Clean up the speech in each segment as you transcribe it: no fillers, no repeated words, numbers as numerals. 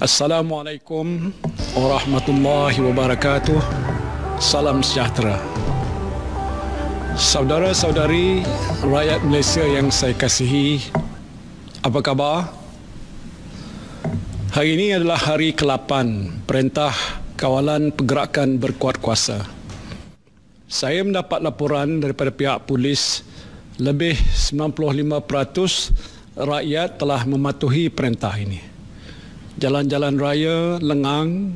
Assalamualaikum warahmatullahi wabarakatuh. Salam sejahtera. Saudara-saudari rakyat Malaysia yang saya kasihi, apa khabar? Hari ini adalah hari ke-8 Perintah Kawalan Pergerakan Berkuat Kuasa. Saya mendapat laporan daripada pihak polis lebih 95% rakyat telah mematuhi perintah ini. Jalan-jalan raya lengang,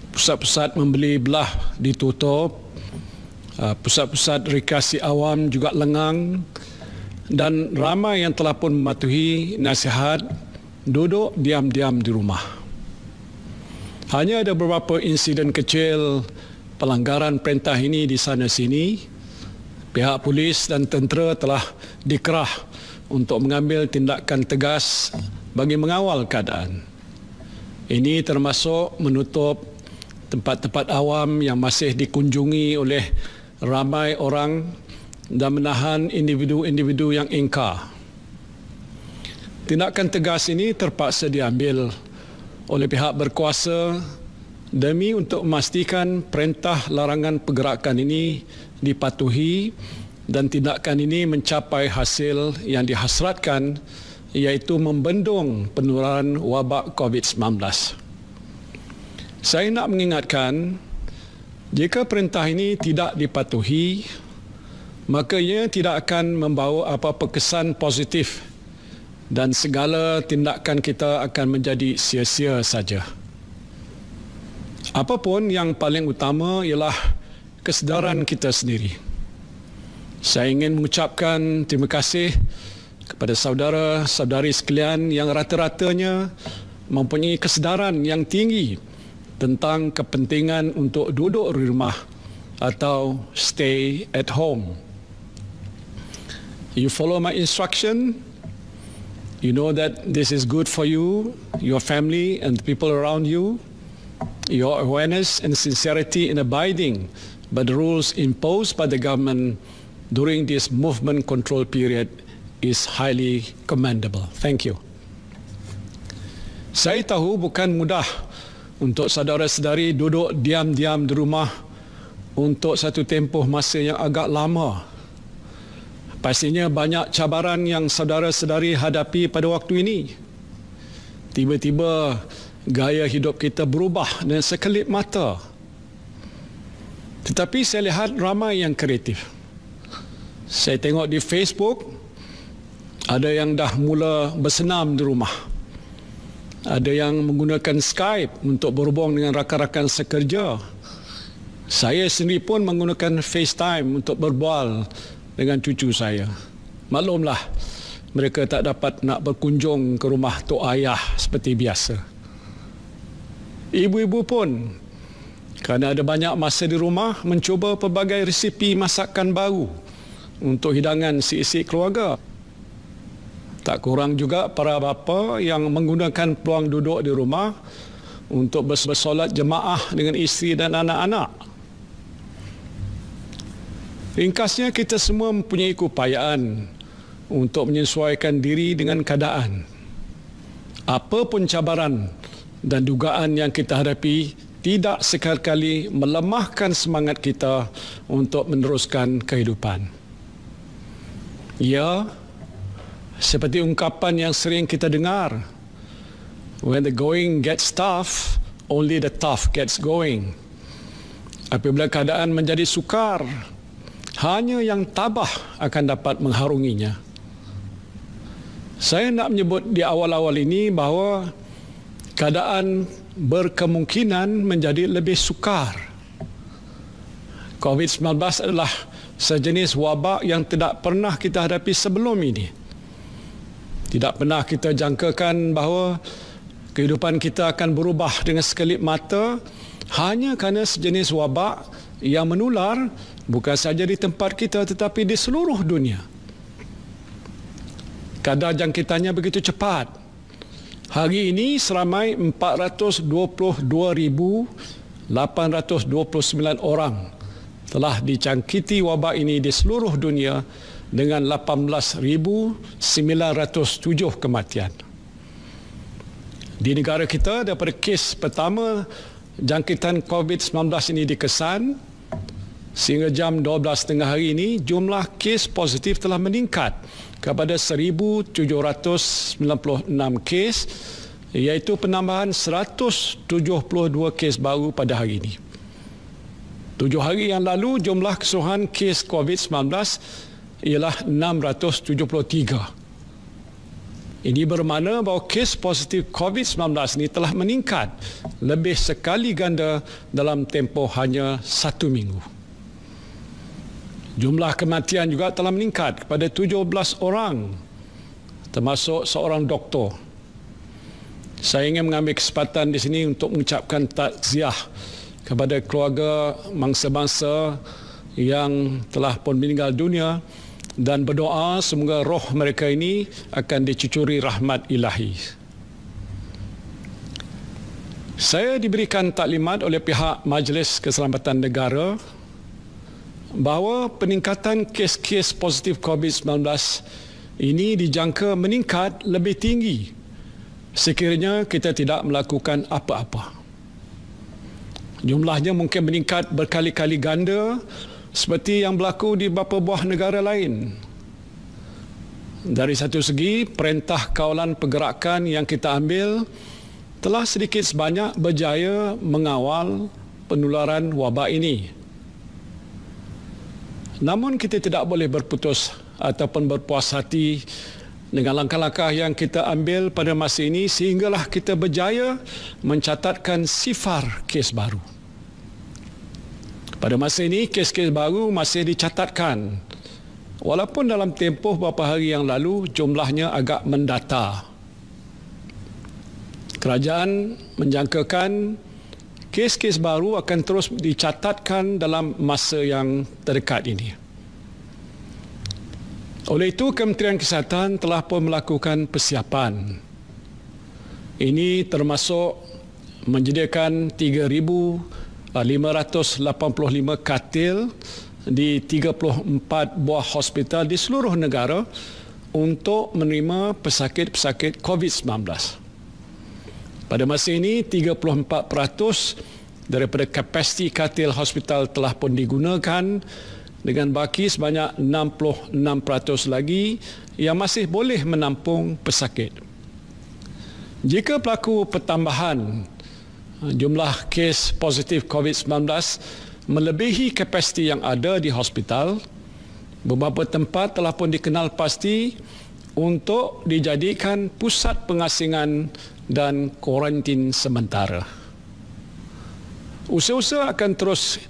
pusat-pusat membeli belah ditutup, pusat-pusat rekreasi awam juga lengang, dan ramai yang telah pun mematuhi nasihat duduk diam-diam di rumah. Hanya ada beberapa insiden kecil pelanggaran perintah ini di sana-sini. Pihak polis dan tentera telah dikerah untuk mengambil tindakan tegas bagi mengawal keadaan. Ini termasuk menutup tempat-tempat awam yang masih dikunjungi oleh ramai orang dan menahan individu-individu yang ingkar. Tindakan tegas ini terpaksa diambil oleh pihak berkuasa demi untuk memastikan perintah larangan pergerakan ini dipatuhi dan tindakan ini mencapai hasil yang dihasratkan, iaitu membendung penularan wabak COVID-19. Saya nak mengingatkan, jika perintah ini tidak dipatuhi, maka ia tidak akan membawa apa-apa kesan positif dan segala tindakan kita akan menjadi sia-sia saja. Apapun yang paling utama ialah kesedaran kita sendiri. Saya ingin mengucapkan terima kasih kepada saudara-saudari sekalian yang rata-ratanya mempunyai kesedaran yang tinggi tentang kepentingan untuk duduk di rumah atau stay at home. You follow my instruction. You know that this is good for you, your family and the people around you. Your awareness and sincerity in abiding by the rules imposed by the government during this movement control period is highly commendable. Thank you. Saya tahu bukan mudah untuk saudara-saudari duduk diam-diam di rumah untuk satu tempoh masa yang agak lama. Pastinya banyak cabaran yang saudara-saudari hadapi pada waktu ini. Tiba-tiba gaya hidup kita berubah dengan sekelip mata. Tetapi saya lihat ramai yang kreatif. Saya tengok di Facebook, ada yang dah mula bersenam di rumah. Ada yang menggunakan Skype untuk berhubung dengan rakan-rakan sekerja. Saya sendiri pun menggunakan FaceTime untuk berbual dengan cucu saya. Maklumlah, mereka tak dapat nak berkunjung ke rumah tok ayah seperti biasa. Ibu-ibu pun, kerana ada banyak masa di rumah, mencuba pelbagai resipi masakan baru untuk hidangan si-si keluarga. Tak kurang juga para bapa yang menggunakan peluang duduk di rumah untuk bersolat jemaah dengan isteri dan anak-anak. Ringkasnya, kita semua mempunyai keupayaan untuk menyesuaikan diri dengan keadaan. Apa pun cabaran dan dugaan yang kita hadapi tidak sekali-kali melemahkan semangat kita untuk meneruskan kehidupan. Ya, seperti ungkapan yang sering kita dengar, when the going gets tough, only the tough gets going. Apabila keadaan menjadi sukar, hanya yang tabah akan dapat mengharunginya. Saya nak menyebut di awal-awal ini bahawa keadaan berkemungkinan menjadi lebih sukar. COVID-19 adalah sejenis wabak yang tidak pernah kita hadapi sebelum ini. Tidak pernah kita jangkakan bahawa kehidupan kita akan berubah dengan sekelip mata hanya kerana sejenis wabak yang menular bukan sahaja di tempat kita tetapi di seluruh dunia. Kadar jangkitannya begitu cepat. Hari ini seramai 422,829 orang telah dijangkiti wabak ini di seluruh dunia dengan 18,907 kematian. Di negara kita, daripada kes pertama jangkitan COVID-19 ini dikesan, sehingga jam 12.30 hari ini, jumlah kes positif telah meningkat kepada 1,796 kes, iaitu penambahan 172 kes baru pada hari ini. 7 hari yang lalu, jumlah keseluruhan kes COVID-19 ialah 673. Ini bermakna bahawa kes positif COVID-19 ini telah meningkat lebih sekali ganda dalam tempoh hanya 1 minggu. Jumlah kematian juga telah meningkat kepada 17 orang, termasuk seorang doktor. Saya ingin mengambil kesempatan di sini untuk mengucapkan takziah kepada keluarga mangsa-mangsa yang telah pun meninggal dunia dan berdoa semoga roh mereka ini akan dicucuri rahmat ilahi. Saya diberikan taklimat oleh pihak Majlis Keselamatan Negara bahawa peningkatan kes-kes positif COVID-19 ini dijangka meningkat lebih tinggi sekiranya kita tidak melakukan apa-apa. Jumlahnya mungkin meningkat berkali-kali ganda seperti yang berlaku di beberapa buah negara lain. Dari satu segi, perintah kawalan pergerakan yang kita ambil telah sedikit sebanyak berjaya mengawal penularan wabak ini. Namun kita tidak boleh berputus ataupun berpuas hati dengan langkah-langkah yang kita ambil pada masa ini sehinggalah kita berjaya mencatatkan sifar kes baru. Pada masa ini, kes-kes baru masih dicatatkan. Walaupun dalam tempoh beberapa hari yang lalu, jumlahnya agak mendata. Kerajaan menjangkakan kes-kes baru akan terus dicatatkan dalam masa yang terdekat ini. Oleh itu, Kementerian Kesihatan telah pun melakukan persiapan. Ini termasuk menyediakan 3,585 katil di 34 buah hospital di seluruh negara untuk menerima pesakit-pesakit COVID-19. Pada masa ini, 34% daripada kapasiti katil hospital telah pun digunakan dengan baki sebanyak 66% lagi yang masih boleh menampung pesakit. Jika berlaku pertambahan jumlah kes positif COVID-19 melebihi kapasiti yang ada di hospital, beberapa tempat telah pun dikenal pasti untuk dijadikan pusat pengasingan dan kuarantin sementara. Usaha-usaha akan terus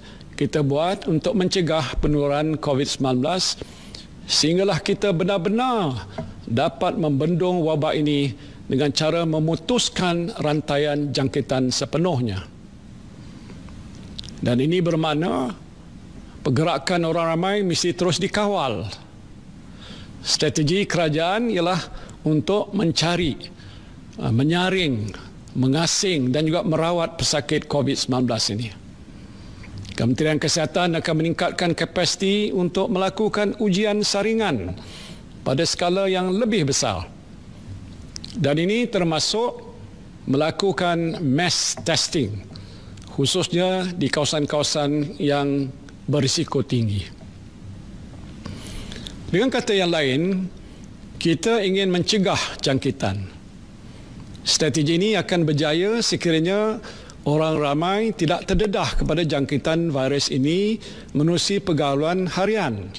kita buat untuk mencegah penularan COVID-19 sehinggalah kita benar-benar dapat membendung wabak ini dengan cara memutuskan rantaian jangkitan sepenuhnya. Dan ini bermakna pergerakan orang ramai mesti terus dikawal. Strategi kerajaan ialah untuk mencari, menyaring, mengasing dan juga merawat pesakit COVID-19 ini. Kementerian Kesihatan akan meningkatkan kapasiti untuk melakukan ujian saringan pada skala yang lebih besar. Dan ini termasuk melakukan mass testing, khususnya di kawasan-kawasan yang berisiko tinggi. Dengan kata yang lain, kita ingin mencegah jangkitan. Strategi ini akan berjaya sekiranya orang ramai tidak terdedah kepada jangkitan virus ini menerusi pergaulan harian.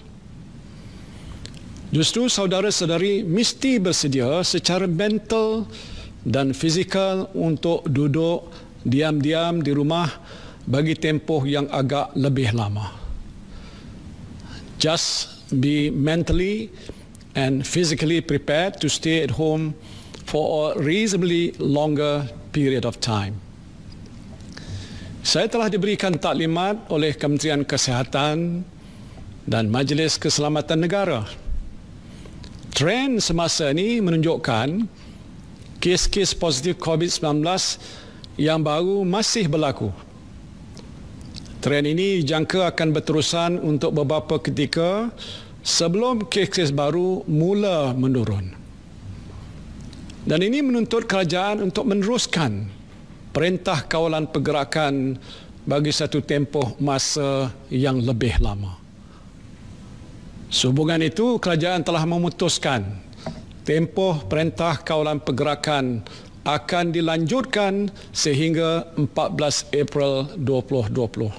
Justru saudara-saudari mesti bersedia secara mental dan fizikal untuk duduk diam-diam di rumah bagi tempoh yang agak lebih lama. Just be mentally and physically prepared to stay at home for a reasonably longer period of time. Saya telah diberikan taklimat oleh Kementerian Kesihatan dan Majlis Keselamatan Negara. Trend semasa ini menunjukkan kes-kes positif COVID-19 yang baru masih berlaku. Trend ini dijangka akan berterusan untuk beberapa ketika sebelum kes-kes baru mula menurun. Dan ini menuntut kerajaan untuk meneruskan perintah kawalan pergerakan bagi satu tempoh masa yang lebih lama. Sehubungan itu, kerajaan telah memutuskan tempoh perintah kawalan pergerakan akan dilanjutkan sehingga 14 April 2020.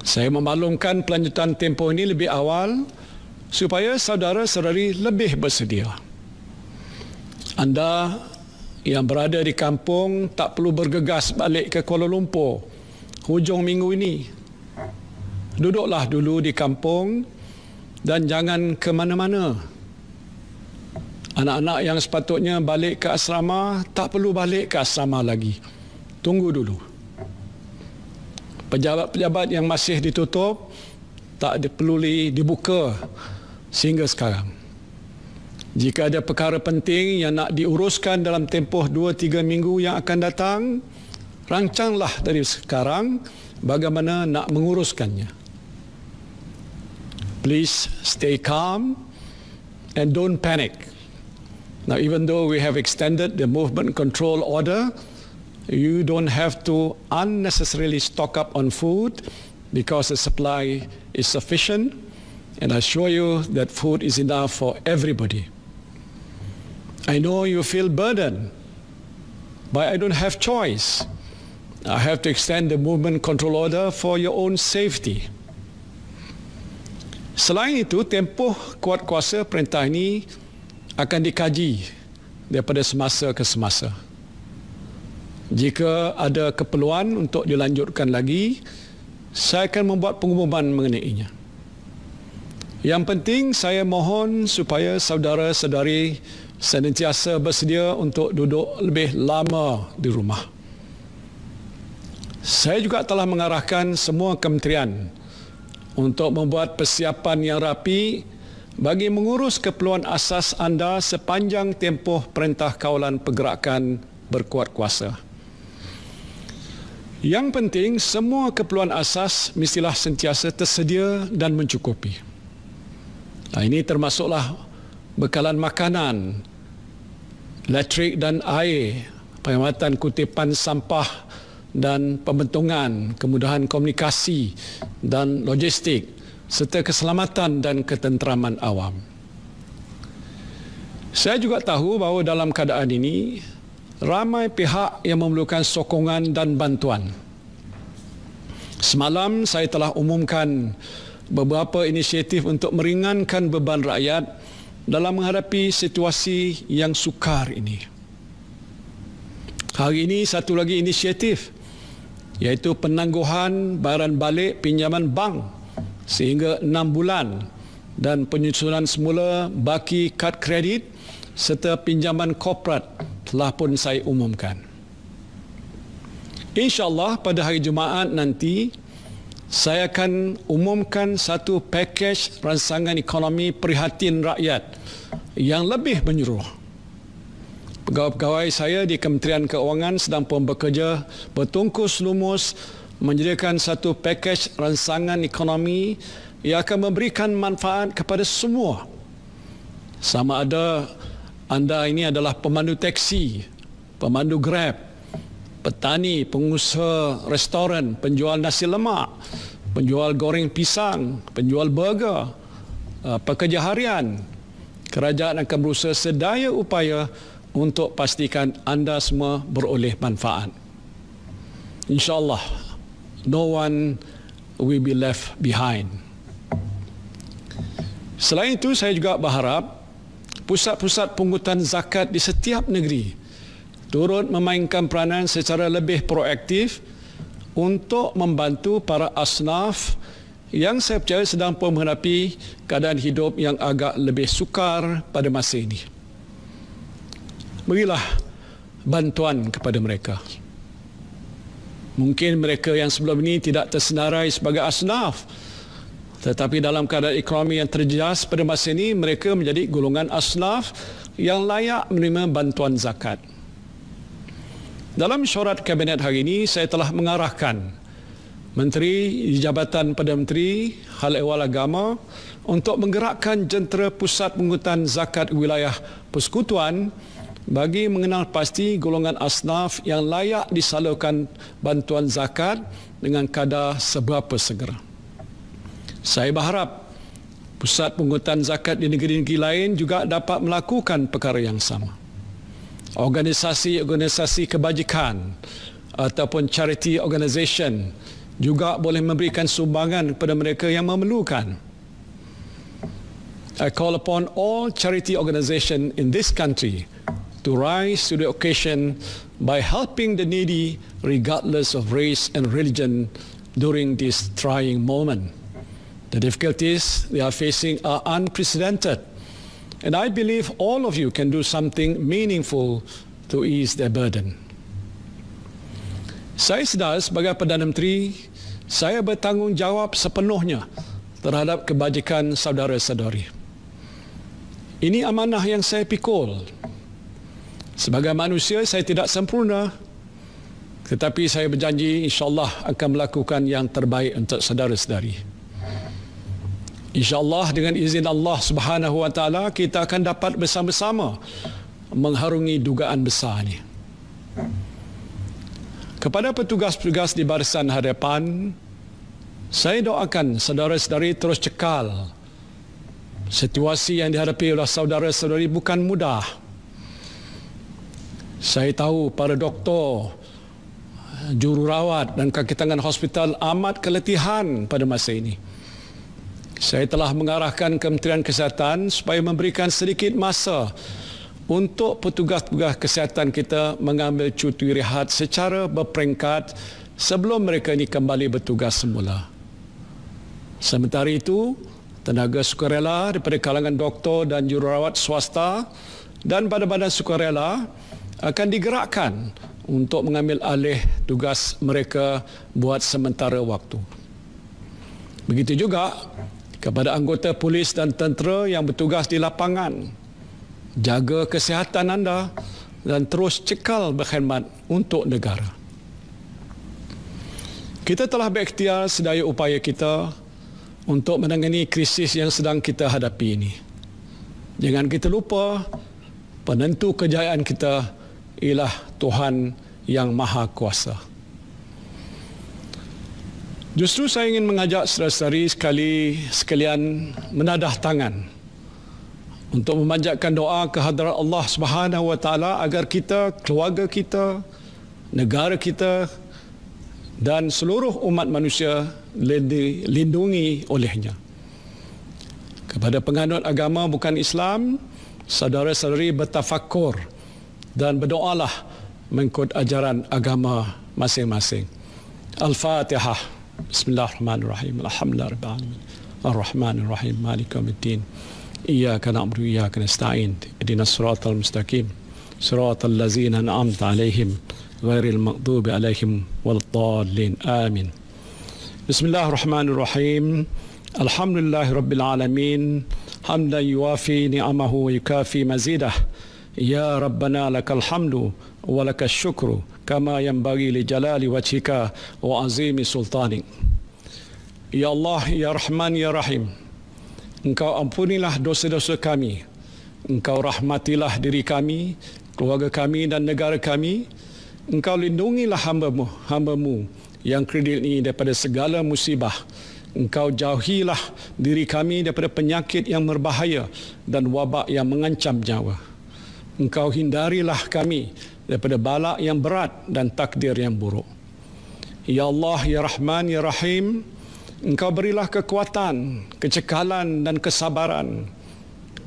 Saya memaklumkan pelanjutan tempoh ini lebih awal supaya saudara-saudari lebih bersedia. Anda yang berada di kampung tak perlu bergegas balik ke Kuala Lumpur hujung minggu ini. Duduklah dulu di kampung dan jangan ke mana-mana. Anak-anak yang sepatutnya balik ke asrama tak perlu balik ke asrama lagi. Tunggu dulu. Pejabat-pejabat yang masih ditutup tak perlu dibuka sehingga sekarang. Jika ada perkara penting yang nak diuruskan dalam tempoh 2-3 minggu yang akan datang, rancanglah dari sekarang bagaimana nak menguruskannya. Please stay calm and don't panic. Now, even though we have extended the movement control order, you don't have to unnecessarily stock up on food because the supply is sufficient, and I assure you that food is enough for everybody. I know you feel burdened, but I don't have choice. I have to extend the movement control order for your own safety. Selain itu, tempoh kuat kuasa perintah ini akan dikaji daripada semasa ke semasa. Jika ada keperluan untuk dilanjutkan lagi, saya akan membuat pengumuman mengenainya. Yang penting, saya mohon supaya saudara-saudari senantiasa bersedia untuk duduk lebih lama di rumah. Saya juga telah mengarahkan semua kementerian untuk membuat persiapan yang rapi bagi mengurus keperluan asas anda sepanjang tempoh perintah kawalan pergerakan berkuat kuasa. Yang penting, semua keperluan asas mestilah sentiasa tersedia dan mencukupi. Ini termasuklah bekalan makanan, elektrik dan air, perkhidmatan kutipan sampah dan pembentungan, kemudahan komunikasi dan logistik, serta keselamatan dan ketenteraman awam. Saya juga tahu bahawa dalam keadaan ini, ramai pihak yang memerlukan sokongan dan bantuan. Semalam saya telah umumkan beberapa inisiatif untuk meringankan beban rakyat dalam menghadapi situasi yang sukar ini. Hari ini satu lagi inisiatif, iaitu penangguhan bayaran balik pinjaman bank sehingga 6 bulan dan penyusunan semula baki kad kredit serta pinjaman korporat telah pun saya umumkan. InsyaAllah pada hari Jumaat nanti saya akan umumkan satu pakej rancangan ekonomi prihatin rakyat yang lebih menyeluruh. Pegawai-pegawai saya di Kementerian Keuangan sedang pun bekerja bertungkus lumus menyediakan satu pakej rancangan ekonomi yang akan memberikan manfaat kepada semua. Sama ada anda ini adalah pemandu teksi, pemandu Grab, petani, pengusaha restoran, penjual nasi lemak, penjual goreng pisang, penjual burger, pekerja harian. Kerajaan akan berusaha sedaya upaya untuk pastikan anda semua beroleh manfaat. InsyaAllah, no one will be left behind. Selain itu, saya juga berharap pusat-pusat pungutan zakat di setiap negeri turut memainkan peranan secara lebih proaktif untuk membantu para asnaf yang saya percaya sedang pun menghadapi keadaan hidup yang agak lebih sukar pada masa ini. Berilah bantuan kepada mereka. Mungkin mereka yang sebelum ini tidak tersenarai sebagai asnaf, tetapi dalam keadaan ekonomi yang terjejas pada masa ini, mereka menjadi golongan asnaf yang layak menerima bantuan zakat. Dalam mesyuarat Kabinet hari ini, saya telah mengarahkan Menteri di Jabatan Perdana Menteri Hal Ehwal Agama untuk menggerakkan jentera pusat pungutan zakat wilayah persekutuan bagi mengenal pasti golongan asnaf yang layak disalurkan bantuan zakat dengan kadar seberapa segera. Saya berharap pusat pungutan zakat di negeri-negeri lain juga dapat melakukan perkara yang sama. Organisasi-organisasi kebajikan ataupun charity organisation juga boleh memberikan sumbangan kepada mereka yang memerlukan. I call upon all charity organizations in this country to rise to the occasion by helping the needy regardless of race and religion during this trying moment. The difficulties they are facing are unprecedented, and I believe all of you can do something meaningful to ease their burden. Saya sedar sebagai Perdana Menteri, saya bertanggungjawab sepenuhnya terhadap kebajikan saudara-saudari. Ini amanah yang saya pikul. Sebagai manusia, saya tidak sempurna, tetapi saya berjanji insyaAllah akan melakukan yang terbaik untuk saudara-saudari. InsyaAllah dengan izin Allah Subhanahu Wa Taala kita akan dapat bersama-sama mengharungi dugaan besar ini. Kepada petugas-petugas di barisan hadapan, saya doakan saudara-saudari terus cekal. Situasi yang dihadapi oleh saudara-saudari bukan mudah. Saya tahu para doktor, jururawat dan kaki tangan hospital amat keletihan pada masa ini. Saya telah mengarahkan Kementerian Kesihatan supaya memberikan sedikit masa untuk petugas-petugas kesihatan kita mengambil cuti rehat secara berperingkat sebelum mereka ini kembali bertugas semula. Sementara itu, tenaga sukarela daripada kalangan doktor dan jururawat swasta dan badan-badan sukarela akan digerakkan untuk mengambil alih tugas mereka buat sementara waktu. Begitu juga kepada anggota polis dan tentera yang bertugas di lapangan. Jaga kesihatan anda dan terus cekal berkhidmat untuk negara. Kita telah berikhtiar sedaya upaya kita untuk menangani krisis yang sedang kita hadapi ini. Jangan kita lupa, penentu kejayaan kita ialah Tuhan yang Maha Kuasa. Justru saya ingin mengajak saudara-saudari sekalian menadah tangan untuk memanjatkan doa ke hadirat Allah Subhanahu Wa Taala agar kita, keluarga kita, negara kita dan seluruh umat manusia dilindungi olehnya. Kepada penganut agama bukan Islam, saudara-saudari bertafakur dan berdoalah mengikut ajaran agama masing-masing. Al-Fatihah. Bismillahirrahmanirrahim. Alhamdulillahirabbil alamin. Ar-Rahmanir-Rahim. Maliki yaumiddin. Iyyaka na'budu wa iyyaka nasta'in. Ihdinas siratal mustaqim. Siratal ladzina an'amta 'alaihim ghairil maghdubi 'alaihim waladdallin. Amin. Bismillahirrahmanirrahim. Alhamdulillahirabbil alamin. Hamdan yuwafi ni'amahu wa yukafi mazidah. Ya Rabbana lakal hamdu wa lakal syukru kama yanbaghi li jalali wajhika wa azimi sultanik. Ya Allah, Ya Rahman, Ya Rahim, Engkau ampunilah dosa-dosa kami, Engkau rahmatilah diri kami, keluarga kami dan negara kami. Engkau lindungilah hamba-Mu yang kredit ini daripada segala musibah. Engkau jauhilah diri kami daripada penyakit yang berbahaya dan wabak yang mengancam nyawa. Engkau hindarilah kami daripada bala yang berat dan takdir yang buruk. Ya Allah, Ya Rahman, Ya Rahim, Engkau berilah kekuatan, kecekalan dan kesabaran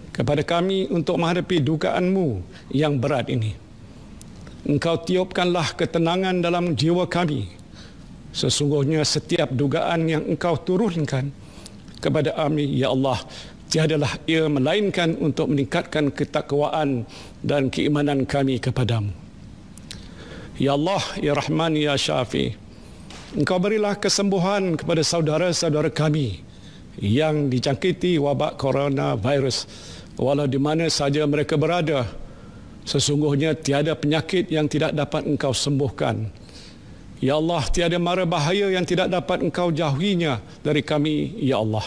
kepada kami untuk menghadapi dugaan-Mu yang berat ini. Engkau tiupkanlah ketenangan dalam jiwa kami. Sesungguhnya setiap dugaan yang Engkau turunkan kepada kami, Ya Allah, tiadalah ia melainkan untuk meningkatkan ketakwaan dan keimanan kami kepadamu. Ya Allah, Ya Rahman, Ya Syafi, Engkau berilah kesembuhan kepada saudara-saudara kami yang dijangkiti wabak coronavirus, walau di mana saja mereka berada. Sesungguhnya tiada penyakit yang tidak dapat Engkau sembuhkan. Ya Allah, tiada mara bahaya yang tidak dapat Engkau jauhinya dari kami, Ya Allah.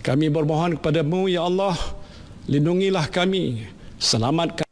Kami bermohon kepadamu, Ya Allah, lindungilah kami, selamatkan